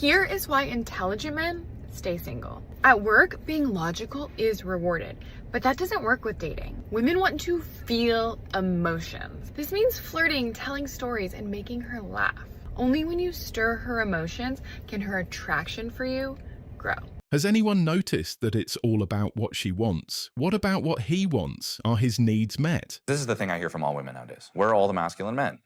Here is why intelligent men stay single. At work, being logical is rewarded, but that doesn't work with dating. Women want to feel emotions. This means flirting, telling stories, and making her laugh. Only when you stir her emotions can her attraction for you grow. Has anyone noticed that it's all about what she wants? What about what he wants? Are his needs met? This is the thing I hear from all women nowadays. Where are all the masculine men?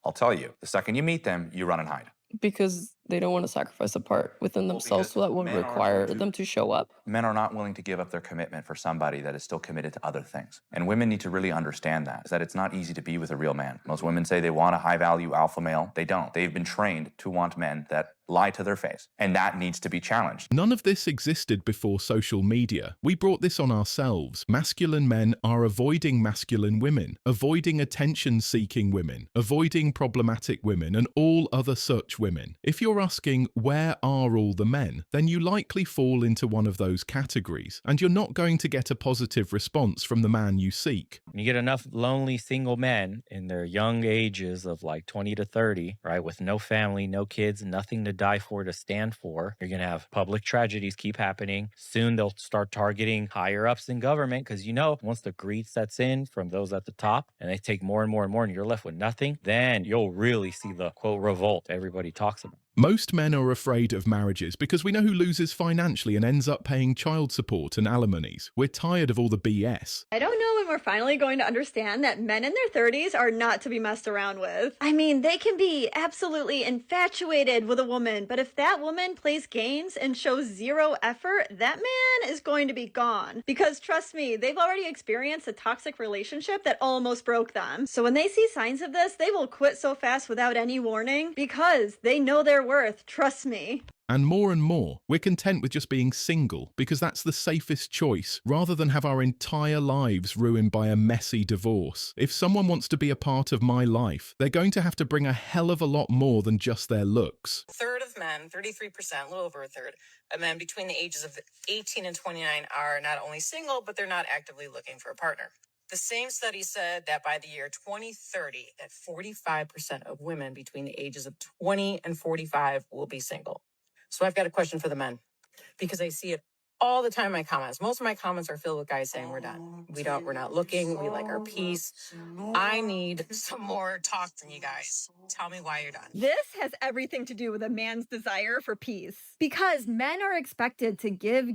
I'll tell you, the second you meet them, you run and hide. Because they don't want to sacrifice a part within themselves, so that would require them to show up. Men are not willing to give up their commitment for somebody that is still committed to other things. And women need to really understand that, is that it's not easy to be with a real man. Most women say they want a high-value alpha male. They don't. They've been trained to want men that lie to their face. And that needs to be challenged. None of this existed before social media. We brought this on ourselves. Masculine men are avoiding masculine women, avoiding attention-seeking women, avoiding problematic women, and all other such women. If you're asking, where are all the men, then you likely fall into one of those categories, and you're not going to get a positive response from the man you seek. You get enough lonely single men in their young ages of like 20 to 30, right, with no family, no kids, nothing to die for, to stand for. You're going to have public tragedies keep happening. Soon they'll start targeting higher ups in government because, once the greed sets in from those at the top and they take more and more and more and you're left with nothing, then you'll really see the, quote, revolt everybody talks about. Most men are afraid of marriages because we know who loses financially and ends up paying child support and alimonies. We're tired of all the BS. I don't know when we're finally going to understand that men in their 30s are not to be messed around with. I mean, they can be absolutely infatuated with a woman, but if that woman plays games and shows zero effort, that man is going to be gone. Because trust me, they've already experienced a toxic relationship that almost broke them. So when they see signs of this, they will quit so fast without any warning because they know their worth, trust me. And more, we're content with just being single because that's the safest choice, rather than have our entire lives ruined by a messy divorce. If someone wants to be a part of my life, they're going to have to bring a hell of a lot more than just their looks. A third of men, 33%, a little over a third, of men between the ages of 18 and 29 are not only single, but they're not actively looking for a partner. The same study said that by the year 2030, that 45% of women between the ages of 20 and 45 will be single. So I've got a question for the men, because I see it all the time in my comments. Most of my comments are filled with guys saying we're done. We're not looking. We like our peace. I need some more talk from you guys. Tell me why you're done. This has everything to do with a man's desire for peace. Because men are expected to give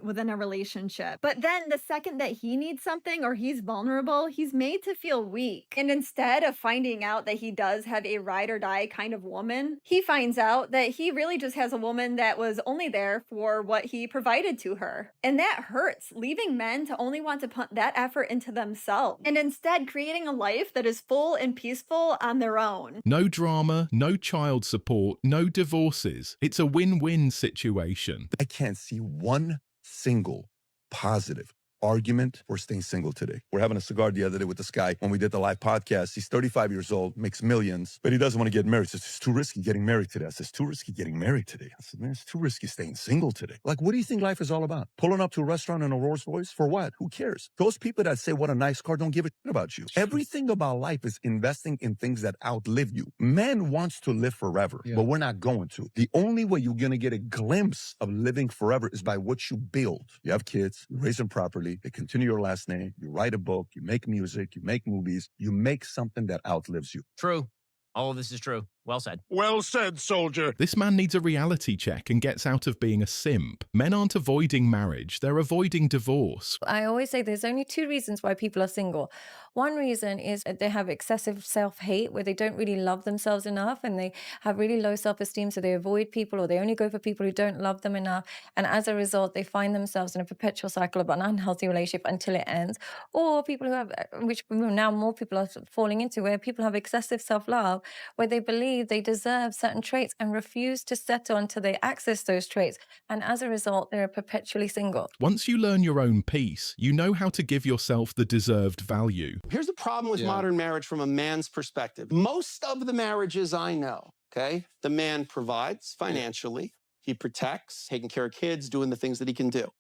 within a relationship. But then the second that he needs something or he's vulnerable, he's made to feel weak. And instead of finding out that he does have a ride or die kind of woman, he finds out that he really just has a woman that was only there for what he provided to her. And that hurts, leaving men to only want to put that effort into themselves and instead creating a life that is full and peaceful on their own. No drama, no child support, no divorces. It's a win-win situation. I can't see one single positive argument for staying single today. We're having a cigar the other day with this guy when we did the live podcast. He's 35 years old, makes millions, but he doesn't want to get married. He says, it's too risky getting married today. I said, it's too risky getting married today. I said, man, it's too risky staying single today. Like, what do you think life is all about? Pulling up to a restaurant in a Rolls Royce? For what? Who cares? Those people that say, what a nice car, don't give a shit about you. Everything about life is investing in things that outlive you. Man wants to live forever, but we're not going to. The only way you're going to get a glimpse of living forever is by what you build. You have kids, you raise them properly, they continue your last name, you write a book, you make music, you make movies, you make something that outlives you. True. All of this is true. Well said. Well said, soldier. This man needs a reality check and gets out of being a simp. Men aren't avoiding marriage, they're avoiding divorce. I always say there's only two reasons why people are single. One reason is they have excessive self-hate, where they don't really love themselves enough and they have really low self-esteem, so they avoid people or they only go for people who don't love them enough. And as a result, they find themselves in a perpetual cycle of an unhealthy relationship until it ends. Or people who have, which now more people are falling into, where people have excessive self-love, where they believe they deserve certain traits and refuse to settle until they access those traits. And as a result, they're perpetually single. Once you learn your own peace, you know how to give yourself the deserved value. Here's the problem with modern marriage from a man's perspective. Most of the marriages I know, okay, the man provides financially. He protects, taking care of kids, doing the things that he can do.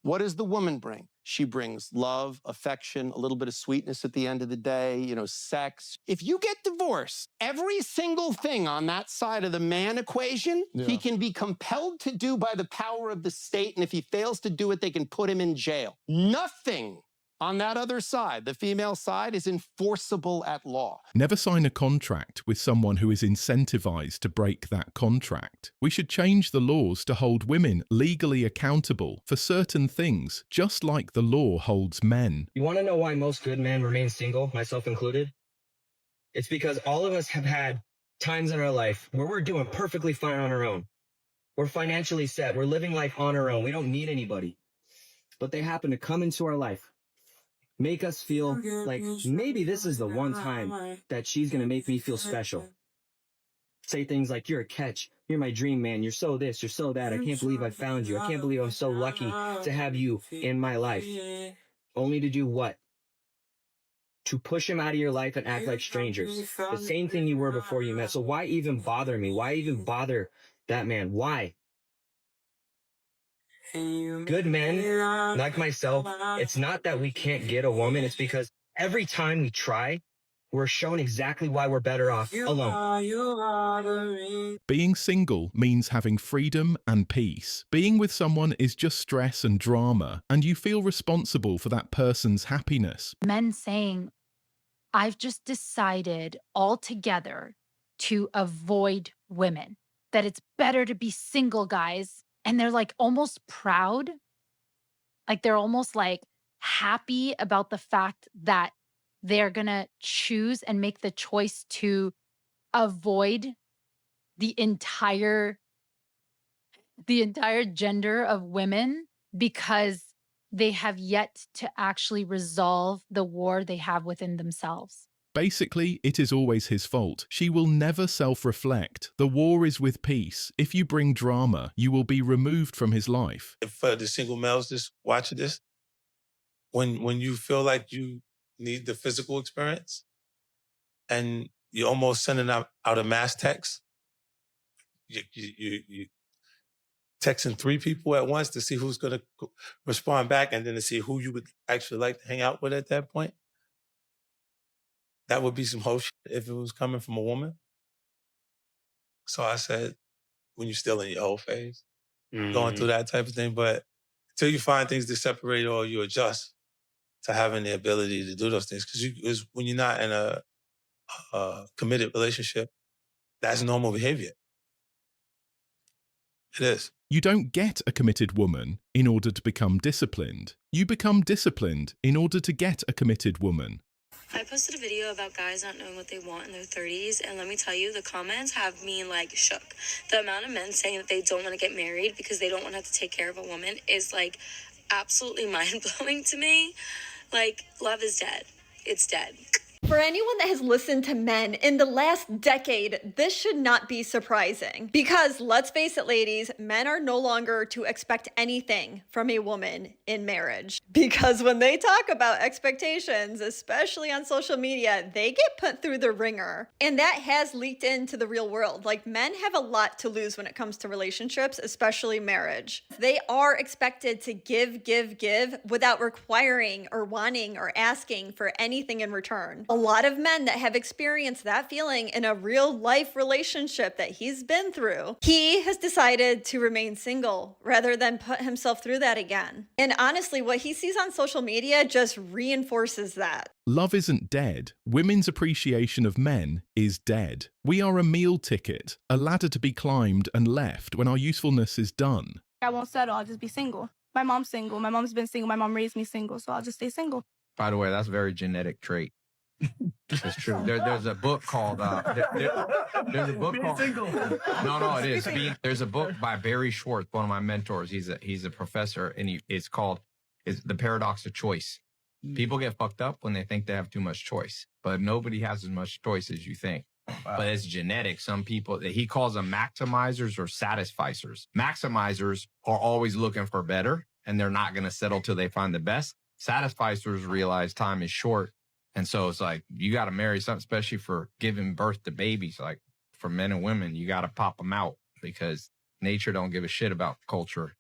What does the woman bring? She brings love, affection, a little bit of sweetness at the end of the day, you know, sex. If you get divorced, every single thing on that side of the man equation, he can be compelled to do by the power of the state. And if he fails to do it, they can put him in jail. Nothing on that other side, the female side, is enforceable at law. Never sign a contract with someone who is incentivized to break that contract. We should change the laws to hold women legally accountable for certain things, just like the law holds men. You want to know why most good men remain single, myself included? It's because all of us have had times in our life where we're doing perfectly fine on our own. We're financially set. We're living life on our own. We don't need anybody. But they happen to come into our life, make us feel like maybe this is the one time that she's going to make me feel special. Say things like, you're a catch. You're my dream, man. You're so this, you're so that. I can't believe I found you. I can't believe I'm so lucky to have you in my life. Only to do what? To push him out of your life and act like strangers. The same thing you were before you met. So why even bother me? Why even bother that man? Why? Good men, like myself, it's not that we can't get a woman. It's because every time we try, we're shown exactly why we're better off alone. Being single means having freedom and peace. Being with someone is just stress and drama, and you feel responsible for that person's happiness. Men saying, I've just decided altogether to avoid women, that it's better to be single, guys. And they're like almost proud. Like they're almost like happy about the fact that they're going to choose and make the choice to avoid the entire gender of women because they have yet to actually resolve the war they have within themselves. Basically, it is always his fault. She will never self-reflect. The war is with peace. If you bring drama, you will be removed from his life. If the single males just watching this, when you feel like you need the physical experience and you're almost sending out a mass text, you texting 3 people at once to see who's going to respond back and then to see who you would actually like to hang out with at that point. That would be some whole shit if it was coming from a woman. So I said, when you're still in your whole phase, going through that type of thing. But until you find things to separate or you adjust to having the ability to do those things, because when you're not in a committed relationship, that's normal behavior. It is. You don't get a committed woman in order to become disciplined. You become disciplined in order to get a committed woman. I posted a video about guys not knowing what they want in their 30s, and let me tell you, the comments have me like shook. The amount of men saying that they don't want to get married because they don't want to have to take care of a woman is like absolutely mind-blowing to me. Like, love is dead. It's dead. For anyone that has listened to men in the last decade, this should not be surprising. Because let's face it, ladies, men are no longer to expect anything from a woman in marriage. Because when they talk about expectations, especially on social media, they get put through the ringer. And that has leaked into the real world. Like, men have a lot to lose when it comes to relationships, especially marriage. They are expected to give without requiring or wanting or asking for anything in return. A lot of men that have experienced that feeling in a real life relationship that he's been through, he has decided to remain single rather than put himself through that again. And honestly, what he sees on social media just reinforces that. Love isn't dead. Women's appreciation of men is dead. We are a meal ticket, a ladder to be climbed and left when our usefulness is done. I won't settle. I'll just be single. My mom's single. My mom's been single. My mom raised me single, so I'll just stay single. By the way, that's a very genetic trait. It's true. There's a book called there's a book called No, it is. There's a book by Barry Schwartz, one of my mentors. He's a professor, and it's called The Paradox of Choice. People get fucked up when they think they have too much choice, but nobody has as much choice as you think. Wow. But it's genetic. Some people, he calls them maximizers or satisficers. Maximizers are always looking for better, and they're not going to settle till they find the best. Satisficers realize time is short. And so it's like, you got to marry something, especially for giving birth to babies. Like for men and women, you got to pop them out because nature don't give a shit about culture.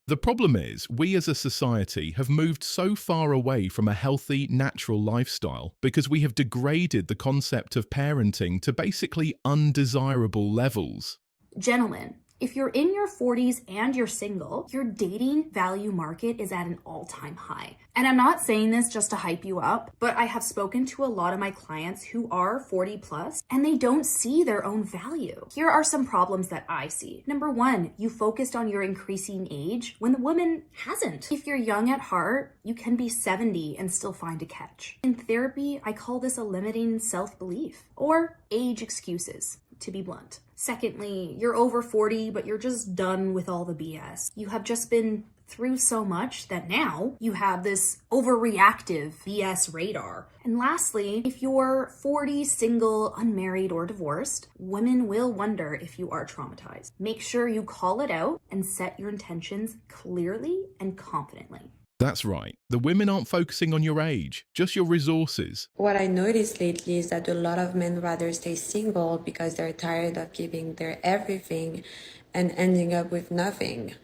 The problem is, we as a society have moved so far away from a healthy, natural lifestyle because we have degraded the concept of parenting to basically undesirable levels. Gentlemen, if you're in your 40s and you're single, your dating value market is at an all-time high. And I'm not saying this just to hype you up, but I have spoken to a lot of my clients who are 40 plus and they don't see their own value. Here are some problems that I see. Number one, you focused on your increasing age when the woman hasn't. If you're young at heart, you can be 70 and still find a catch. In therapy, I call this a limiting self-belief or age excuses, to be blunt. Secondly, you're over 40, but you're just done with all the BS. You have just been through so much that now you have this overreactive BS radar. And lastly, if you're 40, single, unmarried, or divorced, women will wonder if you are traumatized. Make sure you call it out and set your intentions clearly and confidently. That's right. The women aren't focusing on your age, just your resources. What I noticed lately is that a lot of men rather stay single because they're tired of giving their everything and ending up with nothing.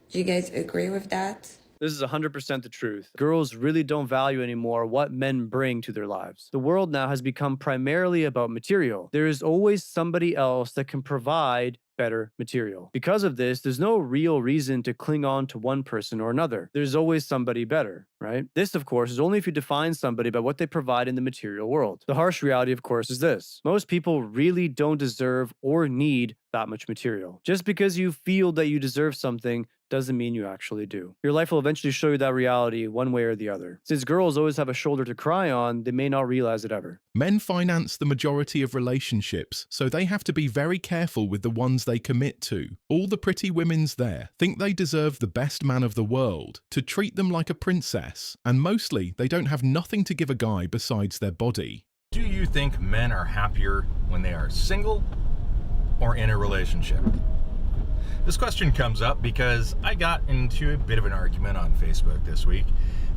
Do you guys agree with that? This is 100% the truth. Girls really don't value anymore what men bring to their lives. The world now has become primarily about material. There is always somebody else that can provide better material. Because of this, there's no real reason to cling on to one person or another. There's always somebody better, right? This, of course, is only if you define somebody by what they provide in the material world. The harsh reality, of course, is this. Most people really don't deserve or need that much material. Just because you feel that you deserve something doesn't mean you actually do. Your life will eventually show you that reality one way or the other. Since girls always have a shoulder to cry on, they may not realize it ever. Men finance the majority of relationships, so they have to be very careful with the ones they commit to. All the pretty women's there think they deserve the best man of the world, to treat them like a princess, and mostly they don't have nothing to give a guy besides their body. Do you think men are happier when they are single or in a relationship? This question comes up because I got into a bit of an argument on Facebook this week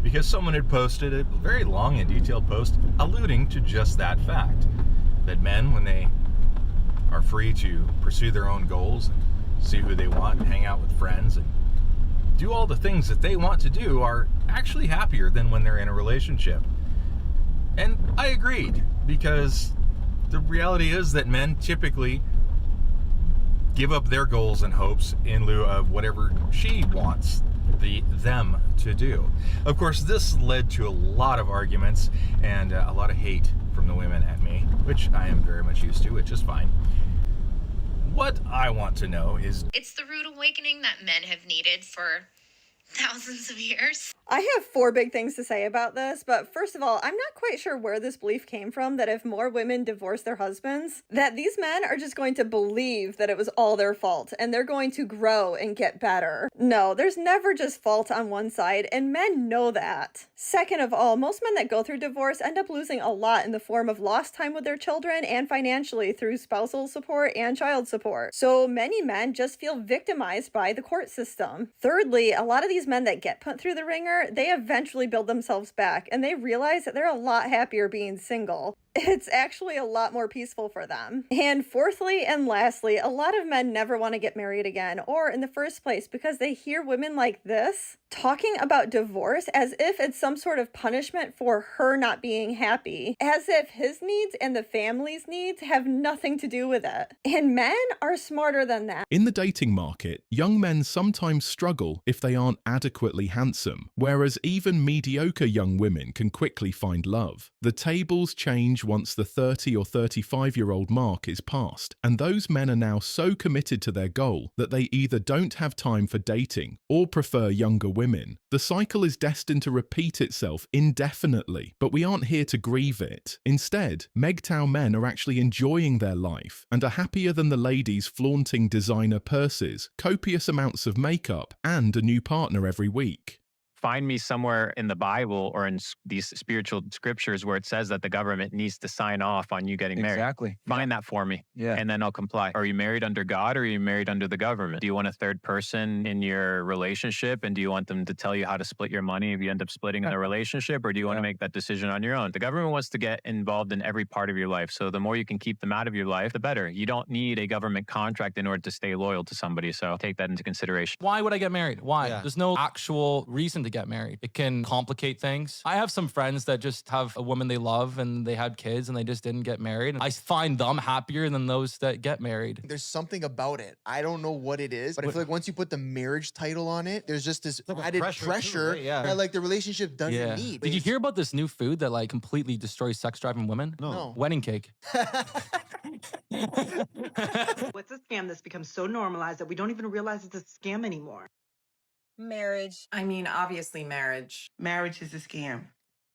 because someone had posted a very long and detailed post alluding to just that fact. That men, when they are free to pursue their own goals and see who they want and hang out with friends and do all the things that they want to do, are actually happier than when they're in a relationship. And I agreed, because the reality is that men typically give up their goals and hopes in lieu of whatever she wants them to do. Of course, this led to a lot of arguments and a lot of hate from the women at me, which I am very much used to, which is fine. What I want to know is... It's the rude awakening that men have needed for thousands of years. I have 4 big things to say about this, but first of all, I'm not quite sure where this belief came from that if more women divorce their husbands, that these men are just going to believe that it was all their fault and they're going to grow and get better. No, there's never just fault on one side, and men know that. Second of all, most men that go through divorce end up losing a lot in the form of lost time with their children and financially through spousal support and child support. So many men just feel victimized by the court system. Thirdly, a lot of these men that get put through the ringer, they eventually build themselves back and they realize that they're a lot happier being single. It's actually a lot more peaceful for them. And fourthly and lastly, a lot of men never want to get married again, or in the first place, because they hear women like this talking about divorce as if it's some sort of punishment for her not being happy, as if his needs and the family's needs have nothing to do with it. And men are smarter than that. In the dating market, young men sometimes struggle if they aren't adequately handsome, whereas even mediocre young women can quickly find love. The tables change once the 30 or 35-year-old mark is passed, and those men are now so committed to their goal that they either don't have time for dating or prefer younger women. The cycle is destined to repeat itself indefinitely, but we aren't here to grieve it. Instead, MGTOW men are actually enjoying their life and are happier than the ladies flaunting designer purses, copious amounts of makeup, and a new partner every week. Find me somewhere in the Bible or in these spiritual scriptures where it says that the government needs to sign off on you getting married. Exactly. Find that for me. Yeah. And then I'll comply. Are you married under God or are you married under the government? Do you want a third person in your relationship? And do you want them to tell you how to split your money if you end up splitting in a relationship? Or do you want to make that decision on your own? The government wants to get involved in every part of your life. So the more you can keep them out of your life, the better. You don't need a government contract in order to stay loyal to somebody. So take that into consideration. Why would I get married? Why? Yeah. There's no actual reason to get married. It can complicate things. I have some friends that just have a woman they love and they had kids and they just didn't get married. I find them happier than those that get married. There's something about it. I don't know what it is, but I feel like once you put the marriage title on it, there's just this added pressure that like the relationship doesn't need. Did you hear about this new food that like completely destroys sex drive in women? No. Wedding cake. What's a scam that's become so normalized that we don't even realize it's a scam anymore? Marriage. I mean, obviously marriage. Marriage is a scam.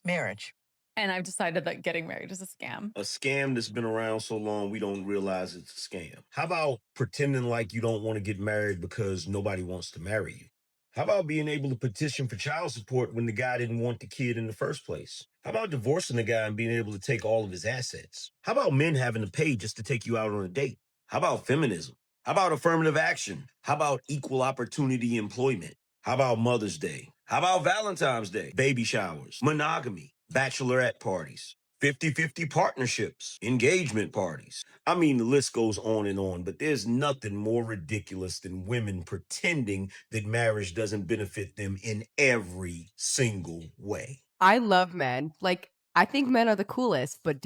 Marriage. And I've decided that getting married is a scam. A scam that's been around so long, we don't realize it's a scam. How about pretending like you don't want to get married because nobody wants to marry you? How about being able to petition for child support when the guy didn't want the kid in the first place? How about divorcing the guy and being able to take all of his assets? How about men having to pay just to take you out on a date? How about feminism? How about affirmative action? How about equal opportunity employment? How about Mother's Day? How about Valentine's Day? Baby showers, monogamy, bachelorette parties, 50-50 partnerships, engagement parties. I mean, the list goes on, but there's nothing more ridiculous than women pretending that marriage doesn't benefit them in every single way. I love men. Like, I think men are the coolest, but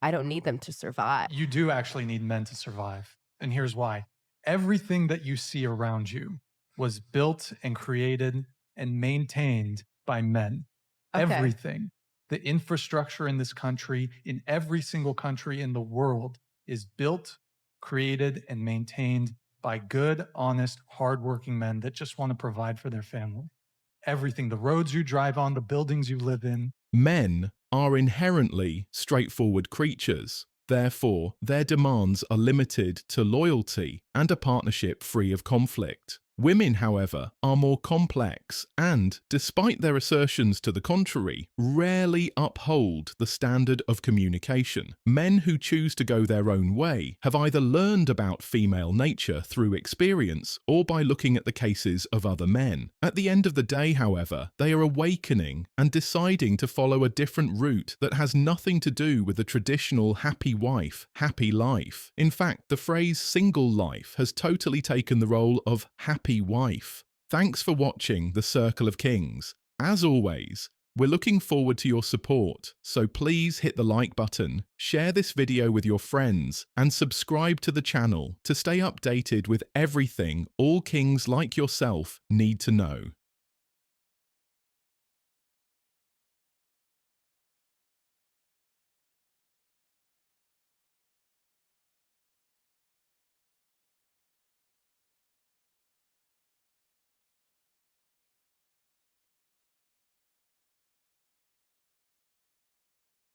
I don't need them to survive. You do actually need men to survive. And here's why. Everything that you see around you was built and created and maintained by men. Okay. Everything. The infrastructure in this country, in every single country in the world, is built, created, and maintained by good, honest, hardworking men that just want to provide for their family. Everything, the roads you drive on, the buildings you live in. Men are inherently straightforward creatures. Therefore, their demands are limited to loyalty and a partnership free of conflict. Women, however, are more complex and, despite their assertions to the contrary, rarely uphold the standard of communication. Men who choose to go their own way have either learned about female nature through experience or by looking at the cases of other men. At the end of the day, however, they are awakening and deciding to follow a different route that has nothing to do with the traditional happy wife, happy life. In fact, the phrase single life has totally taken the role of happy wife. Thanks for watching The Circle of Kings. As always, we're looking forward to your support, so please hit the like button, share this video with your friends, and subscribe to the channel to stay updated with everything all kings like yourself need to know.